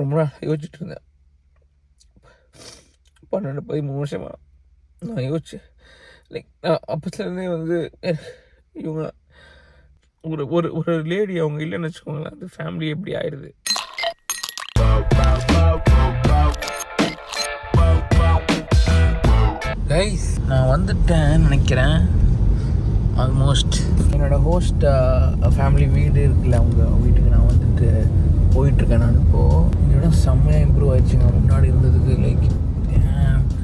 ரொம்ப நாள் யோசிச்சுட்டு இருந்தேன். 12-13 வருஷமா நான் யோசிச்சேன். லைக் நான் அப்பத்துலேருந்தே வந்து இவங்க ஒரு ஒரு ஒரு லேடி அவங்க இல்லைன்னு வச்சுக்கோங்களேன், அந்த ஃபேமிலி எப்படி ஆயிடுது. கைஸ் நான் வந்துட்டேன்னு நினைக்கிறேன். ஆல்மோஸ்ட் என்னோட ஹோஸ்ட் ஃபேமிலி வீடு இருக்குல்ல, அவங்க வீட்டுக்கு நான் வந்துட்டு போயிட்டுருக்கேன். நான் இப்போது இதோட செம்மையாக இம்ப்ரூவ் ஆயிடுச்சுங்க முன்னாடி இருந்ததுக்கு. லைக்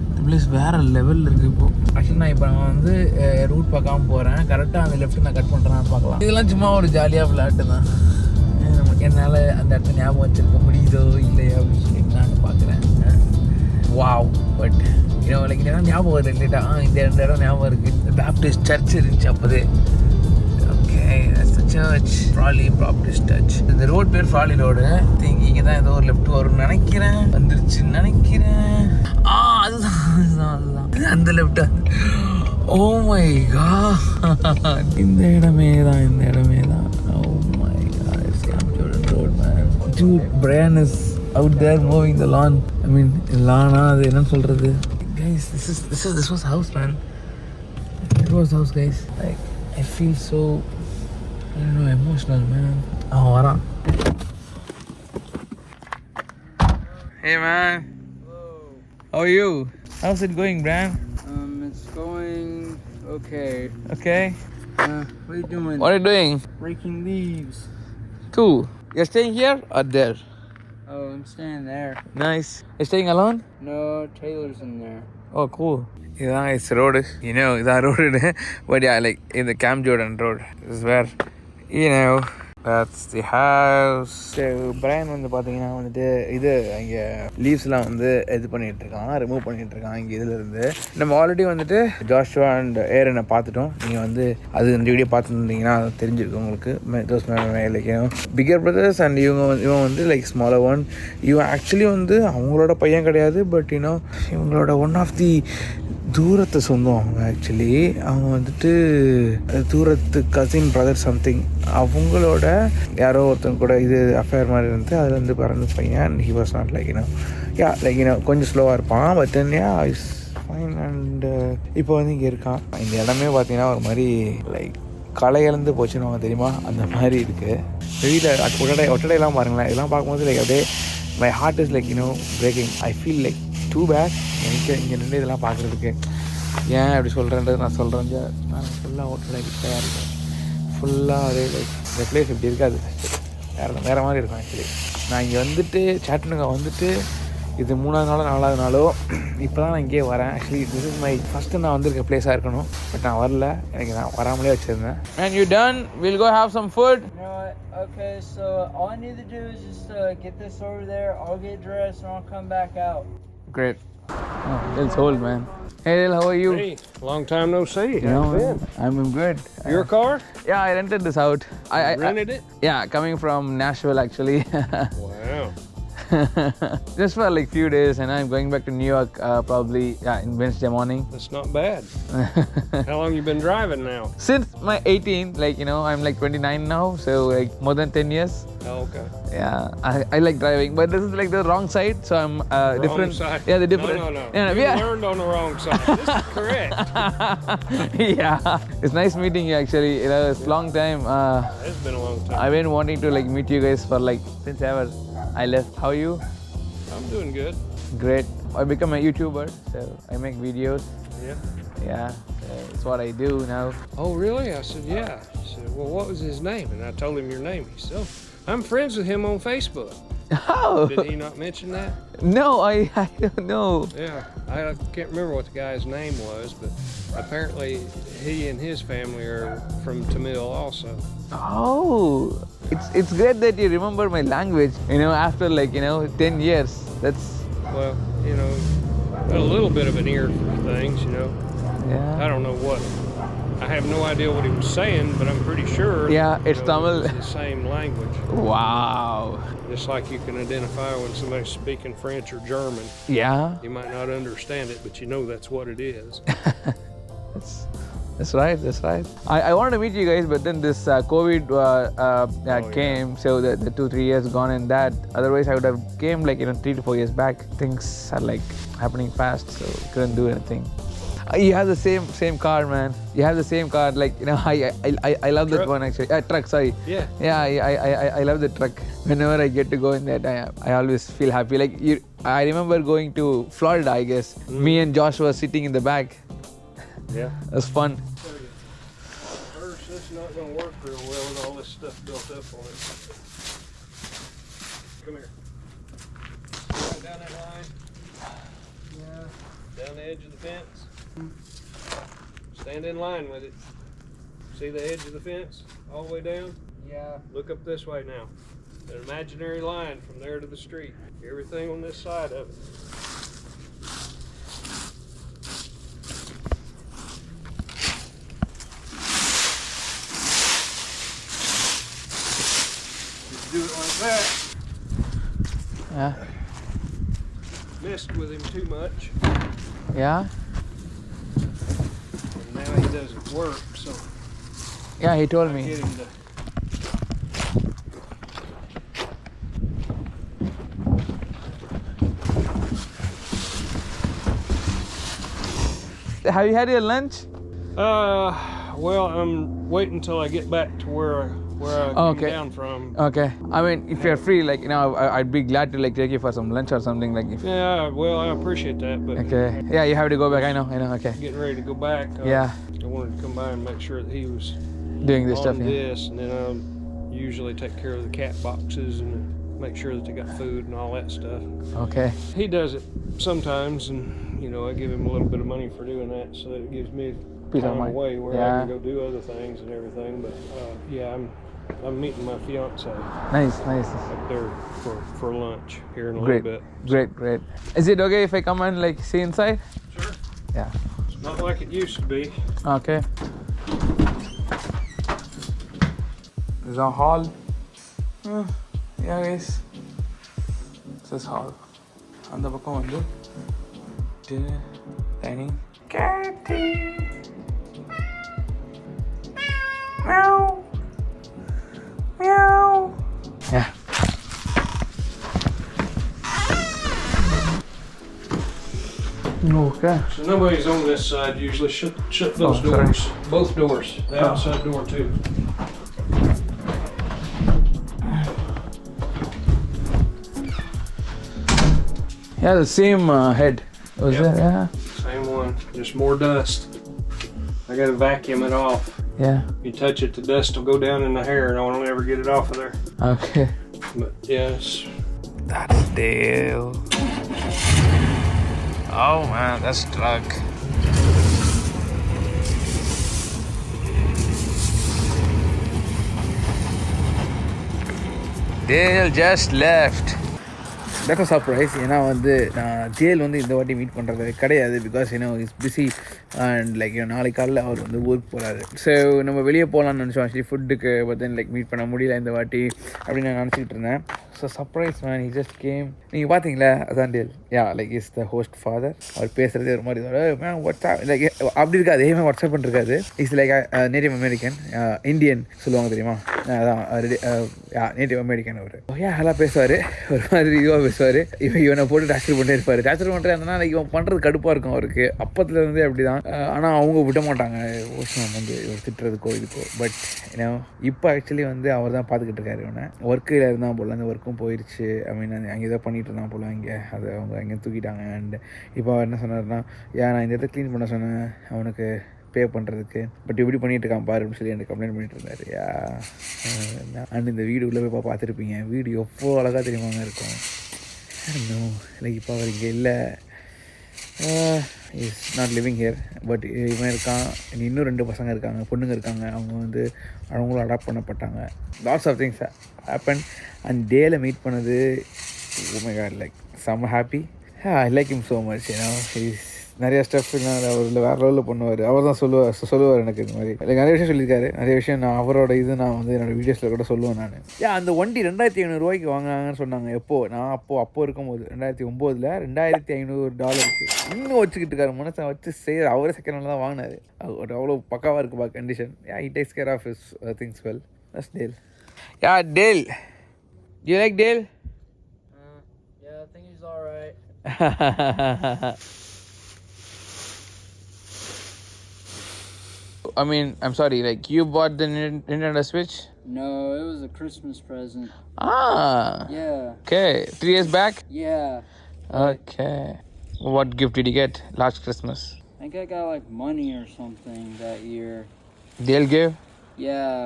இந்த பிளேஸ் வேறு லெவலில் இருக்குது இப்போது. ஆக்சுவலி நான் இப்போ நான் வந்து ரூட் பார்க்காம போகிறேன். கரெக்டாக அந்த லெஃப்ட்டு நான் கட் பண்ணுறேன்னு பார்க்கலாம். இதெல்லாம் சும்மா ஒரு ஜாலியாக விளையாட்டு தான். என்னால் அந்த இடத்த ஞாபகம் வச்சுருக்க முடியுதோ இல்லையோ அப்படின்னு சொல்லி நான் பார்க்குறேன். வாவ். பட் லைக் இந்த இடம் ஞாபகம் வருது ரிலேட்டாக. இந்த இடம் ஞாபகம் இருக்குது. பேப்டிஸ்ட் சர்ச் இருந்துச்சு அப்போதே. Okay, church Fraley Baptist church. இந்த ரோட் பேர் ஃப்ராலி ரோடு. திங்க் இங்கே தான் ஏதோ ஒரு லெஃப்ட் வரும்னு நினைக்கிறேன். வந்துருச்சுன்னு நினைக்கிறேன். அதுதான் அந்த லெஃப்ட். ஓ மை காட், இந்த இடமே தான். Oh my God, it's Cam Jordan Road, man. Dude, Brian is out there mowing the lawn. I mean, lawn அது என்ன சொல்றது? Guys, this was house, man. It was house, guys. Like I feel so, I don't know, emotional, man. Varan. Hey, man. Hello. How are you? How's it going, Brian? It's going okay. Okay. What are you doing? What are you doing? Raking leaves. Cool. You're staying here or there? Oh, I'm staying there. Nice. You're staying alone? No, Taylor's in there. Oh, cool. Yeah, it's road. You know, that road. But yeah, like in the Cam Jordan Road. This is where, you know, that's the house. So, Brian வந்து பார்த்தீங்கன்னா வந்துட்டு இது இங்கே லீவ்ஸ்லாம் வந்து இது பண்ணிகிட்ருக்கான், remove பண்ணிகிட்ருக்கான் இங்கே இதிலேருந்து. நம்ம ஆல்ரெடி வந்துட்டு ஜாஷுவா அண்ட் ஏரனை பார்த்துட்டோம். நீங்கள் வந்து அது இந்த வீடியோ பார்த்துருந்தீங்கன்னா தெரிஞ்சிருக்கும் உங்களுக்கு. Those like bigger brothers and இவன் வந்து லைக் ஸ்மாலர் ஒன். இவன் ஆக்சுவலி வந்து அவங்களோட பையன் கிடையாது. பட் யூனோ இவங்களோட ஒன் ஆஃப் தி தூரத்து சொந்தம் அவங்க. ஆக்சுவலி அவங்க வந்துட்டு தூரத்து கசின் பிரதர் சம்திங். அவங்களோட யாரோ ஒருத்தங்க கூட இது அஃபேர் மாதிரி இருந்து அதில் வந்து பிறந்த பையன். He was not like like கொஞ்சம் ஸ்லோவாக இருப்பான். But then is fine. And இப்போ வந்து இங்கே இருக்கான். இந்த இடமே பார்த்தீங்கன்னா ஒரு மாதிரி லைக் களை இழந்து போச்சுன்னு அவங்க தெரியுமா, அந்த மாதிரி இருக்குது. வெளியில் ஒட்டடையெல்லாம் பாருங்களேன். இதெல்லாம் பார்க்கும்போது லைக் அப்படியே my heart is like breaking. I feel like too bad எனக்கு இங்கே நின்று இதெல்லாம் பார்க்குறதுக்கு. ஏன் அப்படி சொல்கிறேன்றது நான் சொல்கிறேன். நான் ஃபுல்லாக ஓட்டலை கிட்டையாக இருக்கேன். ஃபுல்லாக அதே லைக் இந்த பிளேஸ் இப்படி இருக்காது, வேறு மாதிரி இருக்கும். ஆக்சுவலி நான் இங்கே வந்துட்டு சேட்டனுங்க வந்துட்டு இது 3வது நாளோ 4வது நாளோ இப்போ தான் நான் இங்கேயே வரேன். Actually this is my first நான் வந்திருக்க பிளேஸாக இருக்கணும். பட் நான் வரல, எனக்கு நான் வராமலே வச்சுருந்தேன். And you done? We'll go have some food. You know what? Okay, so all I need to do is just get this over there. I'll get dressed and I'll come back out. Great. Oh, Dil's old, man. Hey Dil, how are you? Hey, long time no see. How you been? I'm good. Your car? Yeah, I rented this out. I Rented it? Yeah, coming from Nashville actually. Wow. Just for like few days, and I'm going back to New York probably in Wednesday morning. That's not bad. How long you been driving now? Since my 18, like I'm like 29 now, so like more than 10 years. Oh, okay. Yeah, I like driving, but this is like the wrong side, so I'm different. Wrong side? Yeah, the different. No. Yeah, You learned on the wrong side. This is correct. Yeah, it's nice meeting you actually. It's a long time. It's been a long time. I've been wanting to like meet you guys for like since ever I left. How are you? I'm doing good. Great. I become a YouTuber, so I make videos. Yeah. So it's what I do now. Oh, really? I said, yeah. He said, well, what was his name? And I told him your name. He said, oh, I'm friends with him on Facebook. How? Did he not mention that? No, I don't know. Yeah. I can't remember what the guy's name was, but apparently he and his family are from Tamil also. Oh, it's great that you remember my language. After like 10 years. That's Well, got a little bit of an ear for things, yeah. I don't know what. I have no idea what he was saying, but I'm pretty sure. Yeah, it's Tamil. It's the same language. Wow. Just like you can identify when somebody's speaking French or German. Yeah. You might not understand it, but you know that's what it is. That's right. That's right. I wanted to meet you guys, but then this COVID came, so the 2-3 years gone in that. Otherwise, I would have came like 3 to 4 years back. Things are like happening fast, so couldn't do anything. You have the same car, man. You have the same car. Like I love that one actually. Truck. Sorry. Yeah. I love the truck. Whenever I get to go in that, I always feel happy. Like I remember going to Florida. I guess me and Josh were sitting in the back. Yeah. It was fun. First, this is not going to work real well with all this stuff built up on it. Come here. Right down that line. Yeah. Down the edge of the fence. Stand in line with it. See the edge of the fence all the way down? Yeah. Look up this way now. An imaginary line from there to the street. Everything on this side of it. Do it like that. Yeah. Messed with him too much. Yeah. And now he doesn't work, so Yeah, he told I me. get him to. Have you had your lunch? Well, I'm waiting until I get back to where I came down from. Okay. I mean, if you're free, like I'd be glad to like take you for some lunch or something. Like if. Yeah, well, I appreciate that, but Okay. Yeah, you have to go back. I know. Okay. getting ready to go back. Yeah. I wanted to come by and make sure that he was Doing this on stuff. Yeah. this, and then I usually take care of the cat boxes and make sure that they got food and all that stuff. Okay. He does it sometimes, and I give him a little bit of money for doing that, so that it gives me Peace of time mind. away where I Yeah. can go do other things and everything. But yeah, I'm meeting my fiance Nice. up there for lunch here in a Great. little bit. Great. Is it okay if I come and like see inside? Sure. Yeah. It's not like it used to be. Okay. There's a hall. Yeah, guys. This is hall. அந்த பக்கம் வந்து dinner, dining. Catty. Meow. Meow. Yeah. Okay. So nobody's on this side usually. Shut those sorry. doors. Both doors. The outside door too. Yeah, the same head. Was Yep. it? Yeah. Same one. Just more dust. I gotta vacuum it off. Yeah. You touch it, the dust will go down in the hair, and I won't ever get it off of there. Okay. But yes. That's Dale. Oh man, that's drug. Dale just left. That was surprise. ஏன்னா வந்து நான் Jael வந்து இந்த வாட்டி meet பண்ணுறது கிடையாது because is busy and like நாளைக்கு காலையில் அவர் வந்து ஊருக்கு போகிறாரு. ஸோ நம்ம வெளியே போகலான்னு நினச்சோம் ஆக்சுவலி ஃபுட்டுக்கு. பட் தென் லைக் மீட் பண்ண முடியல இந்த வாட்டி அப்படின்னு நான் நினச்சிக்கிட்டு இருந்தேன். So surprise man, he just came. நீங்கள் பார்த்தீங்களா? அதான் Dale. Ya like is the host father. அவர் பேசுகிறதே ஒரு மாதிரி மேம் வாட்ஸ்அப் லைக் அப்படி இருக்காது. அதே மாதிரி வாட்ஸ்அப் பண்ணிருக்காது. Is like native American, Indian சொல்லுவாங்க தெரியுமா? அதான் நேட்டிவ் அமெரிக்கன் அவர். நல்லா பேசுவார். ஒரு மாதிரி இதுவாக பேசுவார். இவனை போட்டு டாக்டர் பண்ணிட்டே இருப்பார். டாக்டர் பண்ணுறது அதனால் இவன் பண்ணுறது கடுப்பாக இருக்கும் அவருக்கு. அப்பத்துல இருந்தே அப்படி தான். ஆனால் அவங்க விட மாட்டாங்க ஓஷன் வந்து இவர் திட்டுறதுக்கோ இதுக்கோ. பட் இப்போ ஆக்சுவலி வந்து அவர் தான் பார்த்துக்கிட்டு இருக்காரு. இவனை ஒர்க்கில் இருந்தால் போல் அந்த ஒர்க்கும் போயிடுச்சு. ஐ மீன் அங்கே ஏதோ பண்ணிகிட்டு இருந்தான் போல். இங்கே அதை அவங்க அங்கே தூக்கிட்டாங்க. அண்ட் இப்போ அவர் என்ன சொன்னார்னா, நான் இந்த இடத்த க்ளீன் பண்ண சொன்னேன் அவனுக்கு பே பண்ணுறதுக்கு, பட் இப்படி பண்ணிட்டு இருக்கான் பாரு அப்படின்னு சொல்லி எனக்கு கம்ப்ளைண்ட் பண்ணிட்டு இருந்தார். அண்ட் இந்த வீடு உள்ளே போய் பார்த்துருப்பீங்க. வீடு எவ்வளோ அழகாக தெரியுமாங்க இருக்கும். இன்னும் லைக் இப்போ அவர் இங்கே இல்லை. Is not living here. But இவன் இருக்கான். இன்னும் 2 பசங்க இருக்காங்க, பொண்ணுங்க இருக்காங்க. அவங்க வந்து அவங்களும் அடாப்ட் பண்ணப்பட்டாங்க. Lots of things happen. And டேல மீட் பண்ணது, ஓ மை காட், லைக் செம்ம happy. I like him so much. Is நிறைய ஸ்டெப் அவர் வேறு லெவலில் பண்ணுவார். அவர் தான் சொல்லுவார் எனக்கு இந்த மாதிரி எனக்கு நிறைய விஷயம் சொல்லியிருக்காரு. நிறைய விஷயம் நான் அவரோட நான் வந்து என்னோடய வீடியோஸில் கூட சொல்லுவேன் நான். அந்த வண்டி 2500 வாங்கினாங்கன்னு சொன்னாங்க. நான் அப்போ இருக்கும்போது 2009 $2500 இன்னும் வச்சுக்கிட்டு இருக்காரு. மனசை வச்சு செய்ய அவரே செகண்ட் ஹேண்டில் தான் வாங்கினார். அவ்வளோ பக்காவாக இருக்குப்பா condition. He takes care of his things well. That's Dale. Yeah, Dale. Do you like Dale? Yeah, I think he's alright. I mean, I'm sorry, like you bought the Nintendo Switch? No, it was a Christmas present. Ah. Yeah. Okay, 3 years back? Yeah. Okay. What gift did you get last Christmas? I think I got like money or something that year. Dale gave? Yeah.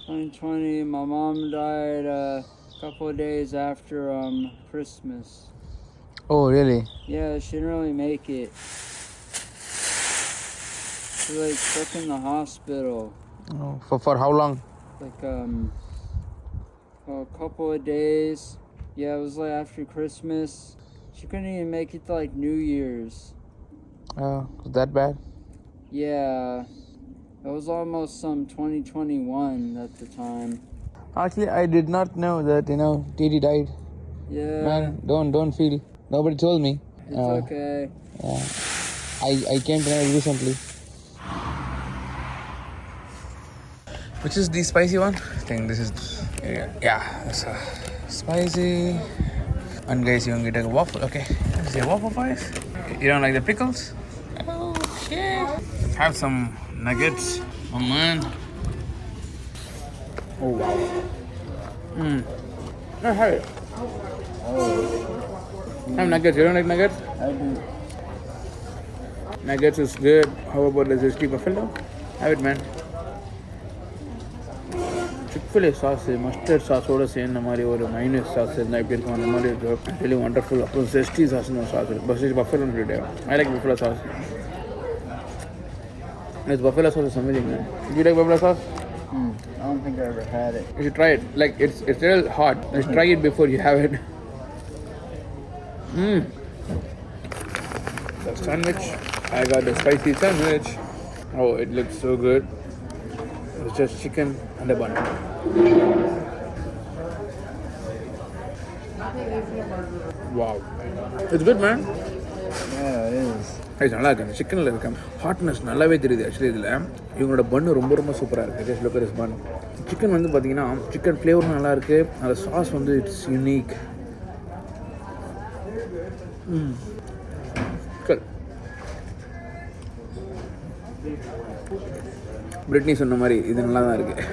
2020, my mom died a couple of days after Christmas. Oh, really? Yeah, she didn't really make it. She was like stuck in the hospital. Oh, for how long? Like a couple of days. Yeah, it was like after Christmas. She couldn't even make it to like New Year's. Oh, was that bad? Yeah. It was almost 2021 at the time. Actually, I did not know that, Didi died. Yeah. Man, don't feel. Nobody told me. It's okay. Yeah. I came to know recently. Which is the spicy one? I think this is. Yeah, it's spicy. And guys, you want to get a waffle? Okay. This is a waffle fries. Okay. You don't like the pickles? Okay. Let's have some nuggets. Oh man. Oh wow. No, have it. Have nuggets. You don't like nuggets? I do. Nuggets is good. How about the zesty buffalo? Have it, man. Chick-fil-A sauce, mustard sauce ஓட சேர்ந்த மாதிரி ஒரு minus sauce இருந்தால் எப்படி இருக்கும் அந்த மாதிரி இருக்கும். really wonderful. அப்புறம் zesty சாஸ்னு ஒரு சாஸ் இருக்குது. பஸ் buffalo சொல்லிட்டு I like buffalo sauce. This buffalo sauce is amazing, man. Do you like buffalo sauce? I don't think I ever had it. You should try it. Like it's real hot. Let's try it before you have it. The sandwich. I got the spicy sandwich. Oh, it looks so good. It's just chicken and a bun. Wow. It's good, man. Yeah, it is. நல்லா இருக்கு. அந்த சிக்கனில் இருக்க hotness நல்லாவே தெரியுது. Actually இதில் இவங்களோட பன்னு ரொம்ப சூப்பராக இருக்குது. Just look at this bun. Chicken வந்து பார்த்தீங்கன்னா சிக்கன் ஃப்ளேவரும் நல்லாயிருக்கு. அந்த சாஸ் வந்து இட்ஸ் யூனிக். பிரிட்னி சொன்ன மாதிரி இது நல்லா தான் இருக்குது.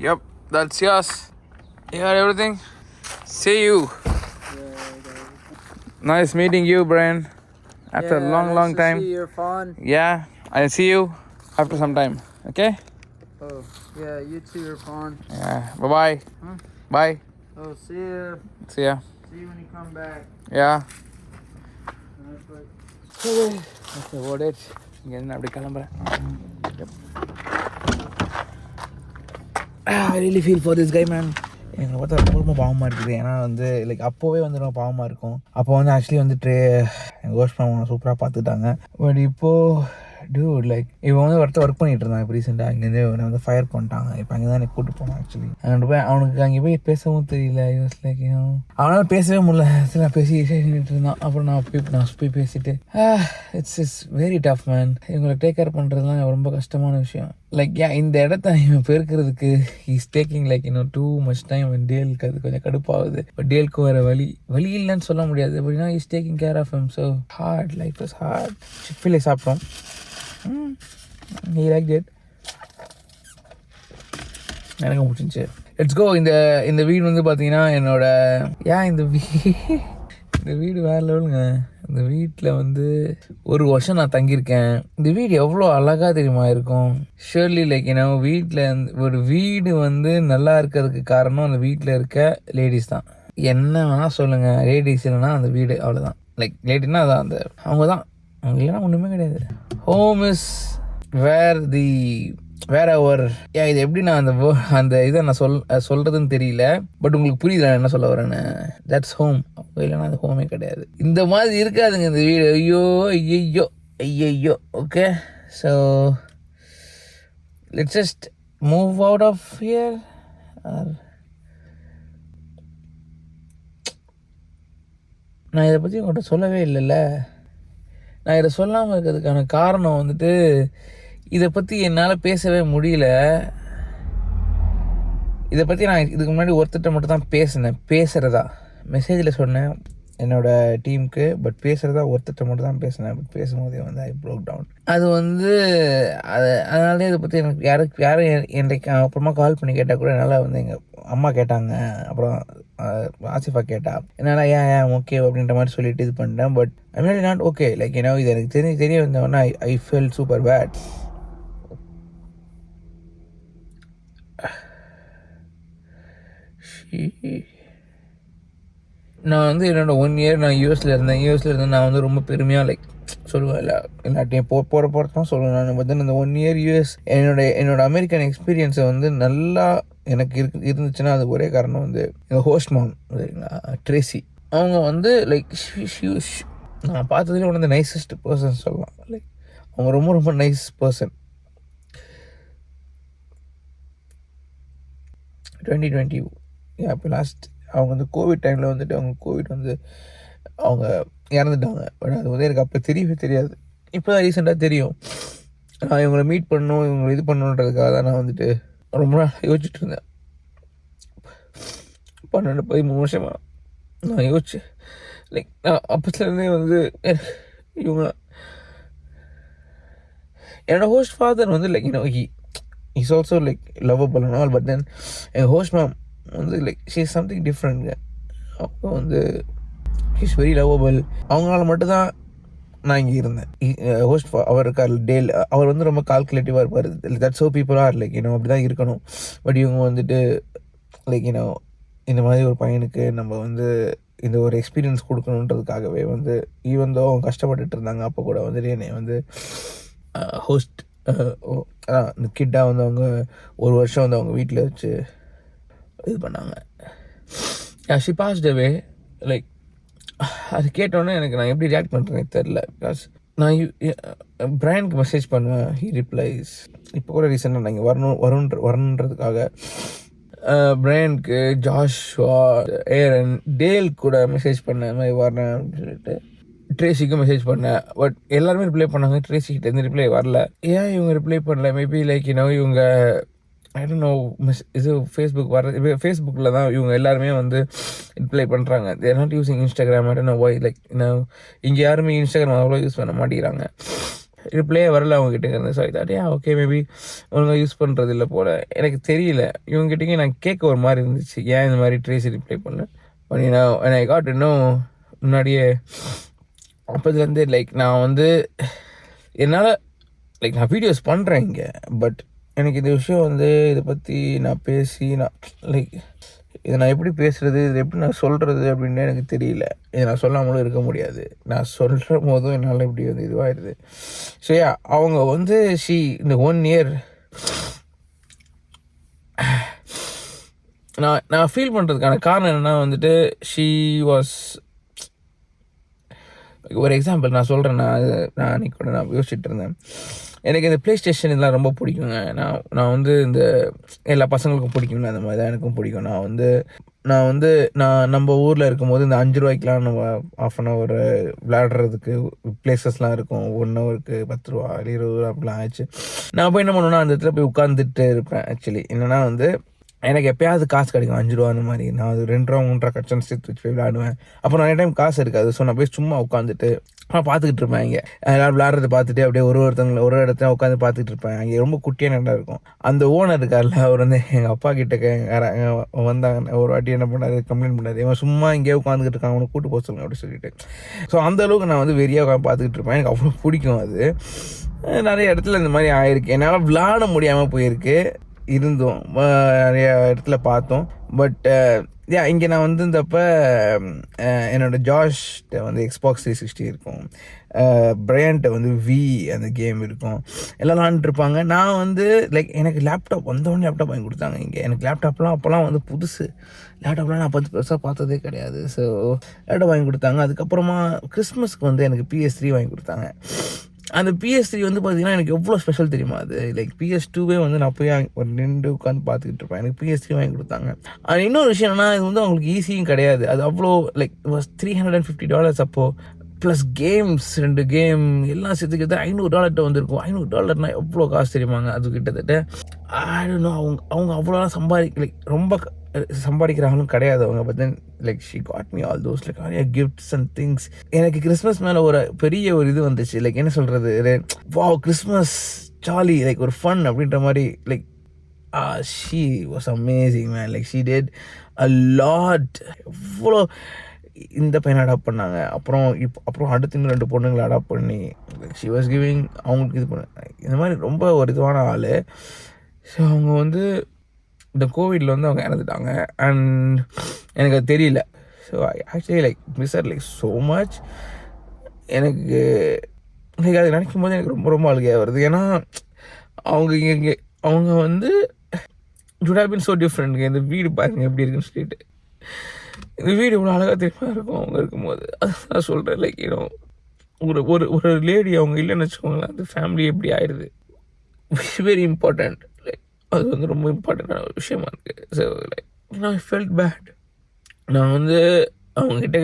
Yep, that's yours. You got everything? See you. Nice meeting you, Brian. After a long time. See your phone. Yeah, I'll see you after some time. Okay? Oh, yeah, you too, your phone. Yeah. Bye-bye. Huh? Bye. Oh, see ya. See ya. See you when you come back. Yeah. That's That's about it. இங்கேருந்து அப்படி கிளம்புறேன். I really feel for this guy, man. எனக்கு பார்த்தா ரொம்ப பாவமாக இருக்குது. ஏன்னா வந்து லைக் அப்போவே வந்து ரொம்ப பாவமாக இருக்கும். அப்போ வந்து ஆக்சுவலி வந்துட்டு எங்கள் கோஸ்ட் பண்ண சூப்பராக பார்த்துட்டாங்க. பட் இப்போது டூட் லைக் இவன் வந்து ஒர்க் பண்ணிகிட்டு இருந்தான். இப்போ ரீசெண்டாக இங்கேருந்து என்னை வந்து ஃபயர் பண்ணிட்டாங்க. இப்போ அங்கே தான் எனக்கு கூப்பிட்டு போனான். ஆக்சுவலி அங்கே போய் அவனுக்கு அங்கே போய் பேசவும் தெரியல. யூஸ் லைக் அவனால் பேசவே முடியல. சில பேசி நின்றுட்டு இருந்தான். அப்புறம் நான் போய் பேசிட்டு இட்ஸ் வெரி டஃப் மேன். இவங்களை டேக் கேர் பண்ணுறதுலாம் ரொம்ப கஷ்டமான விஷயம். லைக் இந்த இடத்த இவன் பெருக்கிறதுக்கு is taking like too much time. டேலுக்கு அது கொஞ்சம் கடுப்பாகுது. பட் டேலுக்கு வர வழி இல்லைன்னு சொல்ல முடியாது. அப்படின்னா is taking care of him. So hard life is hard. Chick fil A சாப்பிட்டோம். He liked it. எனக்கு பிடிச்சிருந்துச்சு. Let's go. இந்த வீடு வந்து பார்த்தீங்கன்னா என்னோட இந்த வீடு வேற லெவலுங்க. இந்த வீட்டில் வந்து 1 வருஷம் நான் தங்கியிருக்கேன். இந்த வீடு எவ்வளோ அழகாக தெரியுமா இருக்கும். ஷுவர்லி லைக் வீட்டில் ஒரு வீடு வந்து நல்லா இருக்கிறதுக்கு காரணம் அந்த வீட்டில் இருக்க லேடிஸ் தான். என்ன வேணால் சொல்லுங்கள், லேடிஸ் இல்லைன்னா அந்த வீடு அவ்வளோதான். லைக் லேடினா அதான் அவங்க தான். அவங்க இல்லைன்னா ஒன்றுமே கிடையாது. ஹோம் இஸ் வேர் தி வேற ஒரு இது எப்படி நான் அந்த இதை நான் சொல்கிறதுன்னு தெரியல. பட் உங்களுக்கு புரியுது நான் என்ன சொல்ல வரேன்னு. That's home. இல்லைன்னா அது ஹோமே கிடையாது. இந்த மாதிரி இருக்காதுங்க இந்த வீடு. ஐயோ. Okay, so let's just move out of here. நான் இதை பற்றி உங்கள்கிட்ட சொல்லவே இல்லைல்ல. நான் இதை சொல்லாமல் இருக்கிறதுக்கான காரணம் வந்துட்டு, இதை பற்றி என்னால் பேசவே முடியல. இதை பற்றி நான் இதுக்கு முன்னாடி ஒருத்தட்ட மட்டும் தான் பேசுகிறதா மெசேஜில் சொன்னேன் என்னோடய டீமுக்கு. பட் பேசுகிறதா ஒருத்தட்ட மட்டும் தான் பேசினேன். பட் பேசும்போதே வந்து ஐ ப்ரோக் டவுன். அது வந்து அதனாலே இதை பற்றி எனக்கு யாரும் இன்றைக்கு அப்புறமா கால் பண்ணி கேட்டால் கூட என்னால் வந்து எங்கள் அம்மா கேட்டாங்க, அப்புறம் ஆசிஃபா கேட்டா, என்னால் ஏன் ஓகே அப்படின்ற மாதிரி சொல்லிட்டு இது பண்ணிட்டேன். But I mean not okay. Like இது எனக்கு தெரிய வந்தோன்னா ஐ ஃபீல் சூப்பர் பேட். நான் வந்து என்னோட 1 year நான் யூஎஸில் இருந்தேன். நான் வந்து ரொம்ப பெருமையாக லைக் சொல்லுவேன், இல்லை எல்லாட்டையும் போகிறதான் சொல்லுவேன் நான். பட் இந்த 1 year யூஎஸ் என்னோட அமெரிக்கன் எக்ஸ்பீரியன்ஸை வந்து நல்லா எனக்கு இருந்துச்சுன்னா அது ஒரே காரணம் வந்து எங்கள் ஹோஸ்ட் மாம் சரிங்களா, ட்ரேசி. அவங்க வந்து லைக் நான் பார்த்ததுலேயே ஒன்று நைசஸ்ட் பர்சன் சொல்லலாம். லைக் அவங்க ரொம்ப நைஸ் பர்சன். 2020 இப்போ லாஸ்ட் அவங்க வந்து கோவிட் டைமில் வந்துட்டு அவங்க இறந்துட்டாங்க. பட் அது வந்து எனக்கு அப்போ தெரியவே தெரியாது. இப்போ தான் ரீசெண்டாக தெரியும். நான் இவங்களை மீட் பண்ணணும், இவங்களை இது பண்ணணுன்றதுக்காக தான் நான் வந்துட்டு ரொம்ப நாள் யோசிச்சுட்டு இருந்தேன். 12-13 வருஷமாக நான் யோசிச்சேன். லைக் நான் அப்போத்துலேருந்தே வந்து இவங்க என்னோடய ஹோஸ்ட் ஃபாதர் வந்து like he's also like lovable and all, but then எங்கள் ஹோஸ்ட் மேம் வந்து like she is something different. அவங்க வந்து he's very lovable. அவங்களால மட்டும்தான் நான் இங்கே இருந்தேன். ஹோஸ்ட் அவர் இருக்கார் டேல், அவர் வந்து ரொம்ப கால்குலேட்டிவாக இருப்பார். That's how people are like அப்படி தான் இருக்கணும். பட் இவங்க வந்துட்டு லைக் இந்த மாதிரி ஒரு பையனுக்கு நம்ம வந்து இந்த ஒரு எக்ஸ்பீரியன்ஸ் கொடுக்கணுன்றதுக்காகவே வந்து ஈவன் தோ அவங்க கஷ்டப்பட்டுட்டு இருந்தாங்க. அப்போ கூட வந்துட்டு என்னை வந்து ஹோஸ்ட் இந்த கிட்டாக வந்து அவங்க 1 வருஷம் வந்து அவங்க வீட்டில் வச்சு இது பண்ணாங்க. She past away. லைக் அது கேட்டோன்னே எனக்கு நான் எப்படி ரியாக்ட் பண்ணுறேன்னு தெரில. பிகாஸ் நான் பிரையனுக்கு மெசேஜ் பண்ணுவேன், ஹீ ரிப்ளைஸ். இப்போ கூட ரீசெண்டாக நான் இங்கே வரணுன்றதுக்காக பிரையனுக்கு, ஜாஷ்வா, ஏரன், டேல் கூட மெசேஜ் பண்ணேன் இந்த மாதிரி வரேன் அப்படின்னு சொல்லிட்டு. ட்ரேசிக்கும் மெசேஜ் பண்ணேன். பட் எல்லாருமே ரிப்ளை பண்ணாங்க. ட்ரேசிக்கிட்ட இருந்து ரிப்ளை வரல. ஏன் இவங்க ரிப்ளை பண்ணல? மேபி லைக் இவங்க ஐ டோன்ட் நோ. இது ஃபேஸ்புக்கில் தான் இவங்க எல்லாருமே வந்து ரிப்ளை பண்ணுறாங்க. They're not using Instagram. I don't know why. Like இங்கே யாருமே இன்ஸ்டாகிராம் அவ்வளோ யூஸ் பண்ண மாட்டேங்கிறாங்க. ரிப்ளையே வரல அவங்ககிட்ட இருந்து. ஸோ இதாட்டே ஓகே மேபி ஒழுங்காக யூஸ் பண்ணுறது இல்லை போல், எனக்கு தெரியல. இவங்ககிட்டங்க நான் கேட்க ஒரு மாதிரி இருந்துச்சு, ஏன் இந்த மாதிரி ட்ரேசி ரிப்ளை பண்ணேன். பட் ஐ காட் இன்னும் முன்னாடியே அப்போதுலேருந்து லைக் நான் வந்து என்னால் லைக் நான் வீடியோஸ் பண்ணுறேன் இங்கே. பட் எனக்கு இந்த விஷயம் வந்து இதை பற்றி நான் பேசி நான் லைக் இதை நான் எப்படி பேசுகிறது, இதை எப்படி நான் சொல்கிறது அப்படின்னு எனக்கு தெரியல. இதை நான் சொல்லாமலும் இருக்க முடியாது. நான் சொல்கிற போதும் என்னால் இப்படி வந்து இதுவாகிடுது. ஸோ அவங்க வந்து இந்த 1 year நான் ஃபீல் பண்ணுறதுக்கான காரணம் என்னென்னா வந்துட்டு ஷீ வாஸ் ஒரு எக்ஸாம்பிள் நான் சொல்கிறேன். நான் அன்றைக்கி கூட நான் யோசிச்சுட்டு இருந்தேன். எனக்கு இந்த ப்ளே ஸ்டேஷன் இதெல்லாம் ரொம்ப பிடிக்குங்க. நான் வந்து இந்த எல்லா பசங்களுக்கும் பிடிக்கும்ல, அந்த மாதிரி தான் எனக்கும் பிடிக்கும். நான் நம்ம ஊரில் இருக்கும்போது இந்த 5 ரூபாய்க்குலாம் நம்ம ½ an hour விளையாடுறதுக்கு பிளேசஸ்லாம் இருக்கும். 1 hourக்கு 10 ரூபா 20 ரூபா அப்படிலாம் ஆயிடுச்சு. நான் போய் என்ன பண்ணுவேன்னா அந்த இடத்துல போய் உட்காந்துட்டு இருப்பேன். ஆக்சுவலி என்னென்னா வந்து எனக்கு எப்போயாவது காசு கிடைக்கும் 5 ரூபா அந்த மாதிரி. நான் அது 2 ரூபா 3 ரூபா கட்சன் சேர்த்து வச்சு போய் விளையாடுவேன். அப்போ நிறைய டைம் காசு இருக்காது. ஸோ நான் போய் சும்மா உட்காந்துட்டு பார்த்துக்கிட்டு இருப்பேன். இங்கே எல்லாரும் விளையாடுறத பார்த்துட்டு அப்படியே ஒரு இடத்துல உட்காந்து பார்த்துட்டு இருப்பேன். அங்கே ரொம்ப குட்டியான இடம் இருக்கும். அந்த ஓனர் இருக்கார்ல, அவர் வந்து எங்கள் அப்பா கிட்ட வந்தாங்க ஒரு வாட்டி என்ன பண்ணாரு, கம்ப்ளைண்ட் பண்ணாரு, இவன் சும்மா இங்கேயே உட்காந்துக்கிட்டு இருக்கான், அவனை கூட்டு போக சொல்லுங்க அப்படின்னு சொல்லிட்டு. ஸோ அந்தளவுக்கு நான் வந்து வெறியாக உட்காந்து பார்த்துக்கிட்டு இருப்பேன். எனக்கு அவ்வளோ பிடிக்கும் அது. நிறைய இடத்துல இந்த மாதிரி ஆயிருக்கு. என்னால் விளையாட முடியாமல் போயிருக்கு. இருந்தோம், நிறைய இடத்துல பார்த்தோம். பட் இங்கே நான் வந்து இந்தப்போ என்னோடய ஜாஷ்கிட்ட வந்து Xbox 360 இருக்கும், பிரையன்ட்ட வந்து அந்த கேம் இருக்கும், எல்லாம் விளாண்டுருப்பாங்க. நான் வந்து லைக் எனக்கு லேப்டாப் வந்தோடனே லேப்டாப் வாங்கி கொடுத்தாங்க. இங்கே எனக்கு லேப்டாப்லாம் அப்போல்லாம் வந்து புதுசு, லேப்டாப்லாம் நான் பெருசாக பார்த்ததே கிடையாது. ஸோ லேப்டாப் வாங்கி கொடுத்தாங்க. அதுக்கப்புறமா கிறிஸ்மஸ்க்கு வந்து எனக்கு PS3 வாங்கி கொடுத்தாங்க. அந்த PS3 வந்து பார்த்தீங்கன்னா எனக்கு எவ்வளோ ஸ்பெஷல் தெரியுமா? அது லைக் PS2வே வந்து நான் போய் ஒரு நின்று உட்காந்து பார்த்துக்கிட்டு இருப்பேன். எனக்கு PS3 வாங்கி கொடுத்தாங்க. இன்னொரு விஷயம் என்னன்னா, இது வந்து அவங்களுக்கு ஈஸியும் கிடையாது. அது அவ்வளோ லைக் வாஸ் $350 அப்போது. ப்ளஸ் கேம்ஸ் 2 கேம் எல்லாம் சேர்த்துக்கிட்ட $500 வந்திருக்கும். $500 எவ்வளோ காசு தெரியுமாங்க? அது கிட்டத்தட்ட அவங்க அவ்வளோலாம் லைக் ரொம்ப சம்பாதிக்கிறாங்களும் கிடையாது அவங்க. But then like she got me all those like நிறைய கிஃப்ட்ஸ் அண்ட் திங்ஸ். எனக்கு கிறிஸ்மஸ் மேலே ஒரு பெரிய ஒரு இது வந்துச்சு. லைக் என்ன சொல்கிறது, வாவ் கிறிஸ்மஸ் ஜாலி, லைக் ஒரு ஃபன் அப்படின்ற மாதிரி. Like she was amazing man. Like she did a lot. எவ்வளோ இந்த பையனை அடாப்ட் பண்ணாங்க. அப்புறம் அடுத்து இன்னும் 2 பொண்ணுங்களை அடாப்ட் பண்ணி ஷி வாஸ் கிவிங் அவங்களுக்கு இது பண்ண. இந்த மாதிரி ரொம்ப ஒரு இதுவான ஆள். ஸோ அவங்க வந்து இந்த கோவிடில் வந்து அவங்க இறந்துட்டாங்க. அண்ட் எனக்கு அது தெரியல. So I actually like miss like so much. எனக்கு லைக் அது நினைக்கும் போது எனக்கு ரொம்ப ரொம்ப அழுகையாக வருது. ஏன்னா அவங்க வந்து ஜுட் ஹேவ் பீன் ஸோ டிஃப்ரெண்ட்டுங்க. இந்த வீடு பாருங்கள் எப்படி இருக்குன்னு சொல்லிட்டு. இந்த வீடு இவ்வளோ அழகாக தெரியுமா இருக்கும் அவங்க இருக்கும்போது. அதுதான் நான் சொல்கிறேன். லைக் ஒரு லேடி அவங்க இல்லைன்னு வச்சுக்கோங்களேன், அந்த ஃபேமிலி எப்படி ஆயிடுது. Very important. லைக் அது வந்து ரொம்ப இம்பார்ட்டண்டான ஒரு விஷயமா இருக்குது. ஸோ லைக் நான் ஃபெல்ட் பேட். நான் வந்து அவங்ககிட்ட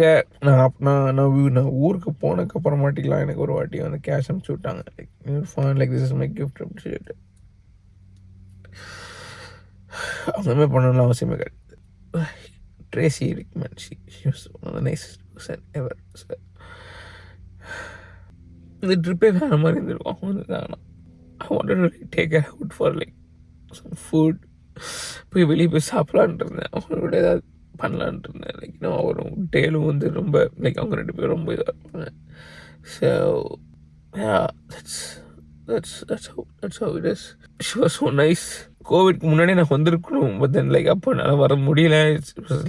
நான் ஊருக்கு போனதுக்கப்புறமாட்டிக்கலாம் எனக்கு ஒரு வாட்டி வந்து கேஷ் அனுப்பிச்சி விட்டாங்க. Like fun like this is my gift அப்படின்னு சொல்லிட்டு. அவங்க மாதிரி பண்ணணும்னு அவசியமே கிடையாது. Tracy Rickman, she was one of the nicest person ever. So, இந்த ட்ரிப்பே வேறு மாதிரி இருந்திருக்கும். அவங்க வந்துட்டாங்கன்னா I wanted to take her out for like some food. போய் வெளியே போய் சாப்பிட்லான்ட்டு இருந்தேன். அவங்களோட ஏதாவது பண்ணலான்ட்டு இருந்தேன். லைக் இன்னும் அவரும் டேலும் வந்து ரொம்ப லைக் அவங்க 2 பேரும் ரொம்ப இதாக இருப்பாங்க. So that's how it is. She was so nice. கோவிட்க்கு முன்னாடி நான் வந்திருக்கணும். பட் தென் லைக் அப்போ என்னால் வர முடியல.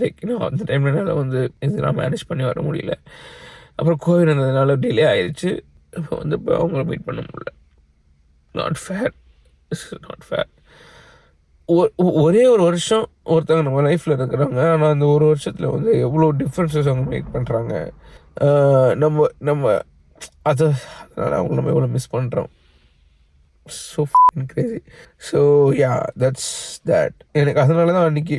லைக் இன்னும் அந்த டைமில் என்னால் வந்து இதெல்லாம் மேனேஜ் பண்ணி வர முடியல. அப்புறம் கோவிட் வந்ததுனால டிலே ஆயிடுச்சு. இப்போ வந்து இப்போ அவங்கள மீட் பண்ண முடியல. Not fair. ஒரே ஒரு வருஷம் ஒருத்தவங்க நம்ம லைஃப்பில் இருக்கிறாங்க. ஆனால் அந்த ஒரு வருஷத்தில் வந்து எவ்வளோ டிஃப்ரென்சஸ் அவங்க மேக் பண்ணுறாங்க. நம்ம அதனால் அவங்கள நம்ம எவ்வளோ மிஸ் பண்ணுறோம். So crazy. So yeah, that's that. எனக்கு அதனால தான் அன்றைக்கி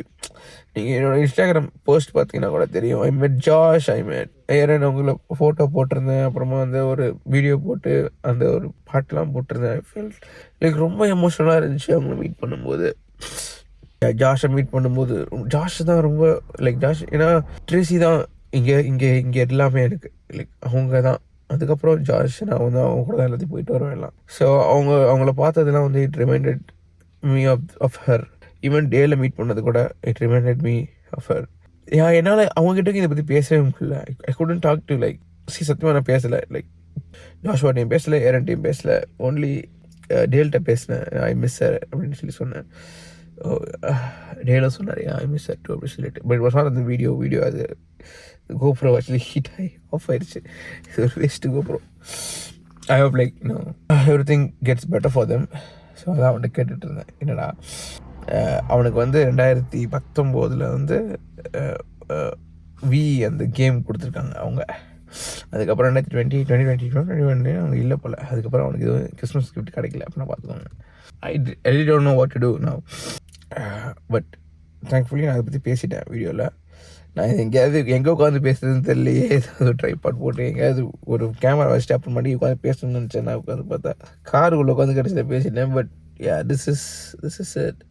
நீங்கள் என்னோடய இன்ஸ்டாகிராம் போஸ்ட் பார்த்தீங்கன்னா கூட தெரியும். ஐ மெட் ஜாஷ், ஐ மெட் ஏரன். அவங்கள ஃபோட்டோ போட்டிருந்தேன். அப்புறமா வந்து ஒரு வீடியோ போட்டு அந்த ஒரு பாட்டெலாம் போட்டிருந்தேன். ஐ ஃபீல் லைக் ரொம்ப எமோஷனலாக இருந்துச்சு அவங்கள மீட் பண்ணும்போது. ஜாஷை மீட் பண்ணும்போது ஜாஷ் தான் ரொம்ப லைக் ஜாஷ். ஏன்னா ட்ரேசி தான் இங்கே எல்லாமே எனக்கு லைக் அவங்க தான். அதுக்கப்புறம் ஜாஷ் நான் வந்து அவங்க கூட தான் எல்லாத்தையும் போயிட்டு வருவேன் எல்லாம். ஸோ அவங்கள பார்த்ததுலாம் வந்து it reminded me of her. Even daily meet பண்ணது கூட it reminded me of her. என்னால் அவங்ககிட்ட இதை பற்றி பேசவே முடியல. I couldn't talk to like சத்தியமாக நான் பேசலை. லைக் ஜாஷ்வாட்டையும் பேசலை, ஏரன்ட்டையும் பேசலை. ஓன்லி டேல்கிட்ட பேசினேன். ஐ மிஸ் ஹர் அப்படின்னு சொல்லி சொன்னேன். டேலும் சொன்னார் ஐ மிஸ் ஹர் டூ அப்படின்னு சொல்லிட்டு. பட் இட் வாஸ் நாட் அந்த வீடியோ அது GoPro actually ஹீட் ஆகி ஆஃப் ஆயிடுச்சு. இது ஒரு waste GoPro. I hope like every thing gets better for them. So அதான் அவன்கிட்ட கேட்டுட்டு இருந்தேன். என்னடா அவனுக்கு வந்து 2019 வந்து அந்த கேம் கொடுத்துருக்காங்க அவங்க. அதுக்கப்புறம் 2021 அவங்க இல்லை போல். அதுக்கப்புறம் அவனுக்கு இது கிறிஸ்மஸ் கிஃப்ட் கிடைக்கல அப்படின்னா பார்த்துக்கோங்க. I don't know what to do now. But thankfully நான் அதை பற்றி பேசிட்டேன் வீடியோவில். நான் எங்கே உட்காந்து பேசுறதுன்னு தெரியலையே. ஏதாவது ட்ரைபாட் போட்டு எங்கேயாவது ஒரு கேமரா வச்சுட்டு அப்புறம் மறுபடியும் உட்காந்து பேசணும்னு நினச்சேன். நான் உட்காந்து பார்த்தா காருக்குள்ளே உட்காந்து கிடச்சிட்டு பேசிட்டேன். But yeah this is it.